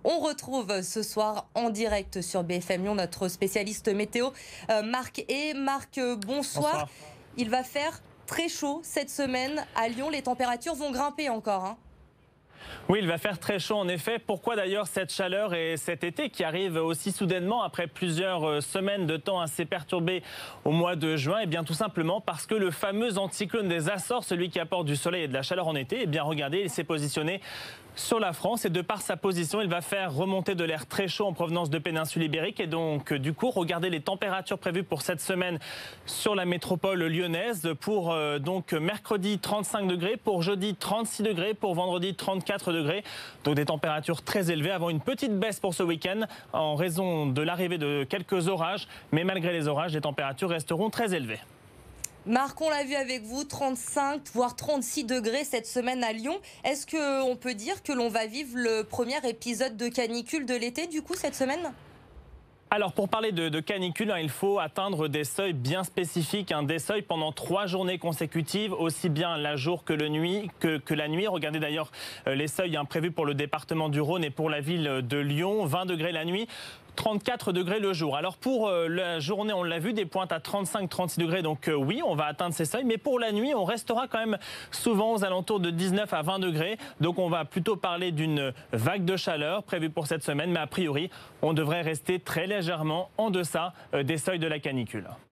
On retrouve ce soir en direct sur BFM Lyon notre spécialiste météo Marc. Et Marc, bonsoir. Bonsoir. Il va faire très chaud cette semaine à Lyon. Les températures vont grimper encore, hein. Oui, il va faire très chaud en effet. Pourquoi d'ailleurs cette chaleur et cet été qui arrive aussi soudainement après plusieurs semaines de temps assez perturbé au mois de juin? Eh bien tout simplement parce que le fameux anticyclone des Açores, celui qui apporte du soleil et de la chaleur en été, eh bien regardez, il s'est positionné sur la France et de par sa position, il va faire remonter de l'air très chaud en provenance de péninsule ibérique. Et donc du coup, regardez les températures prévues pour cette semaine sur la métropole lyonnaise. Pour donc mercredi 35 degrés, pour jeudi 36 degrés, pour vendredi 34 degrés. Donc des températures très élevées avant une petite baisse pour ce week-end en raison de l'arrivée de quelques orages. Mais malgré les orages, les températures resteront très élevées. Marc, on l'a vu avec vous, 35 voire 36 degrés cette semaine à Lyon. Est-ce qu'on peut dire que l'on va vivre le premier épisode de canicule de l'été du coup cette semaine ? Alors pour parler de canicule, il faut atteindre des seuils bien spécifiques, des seuils pendant 3 journées consécutives, aussi bien la jour que la nuit. Regardez d'ailleurs les seuils prévus pour le département du Rhône et pour la ville de Lyon, 20 degrés la nuit. 34 degrés le jour. Alors pour la journée, on l'a vu, des pointes à 35-36 degrés. Donc oui, on va atteindre ces seuils. Mais pour la nuit, on restera quand même souvent aux alentours de 19 à 20 degrés. Donc on va plutôt parler d'une vague de chaleur prévue pour cette semaine. Mais a priori, on devrait rester très légèrement en deçà des seuils de la canicule.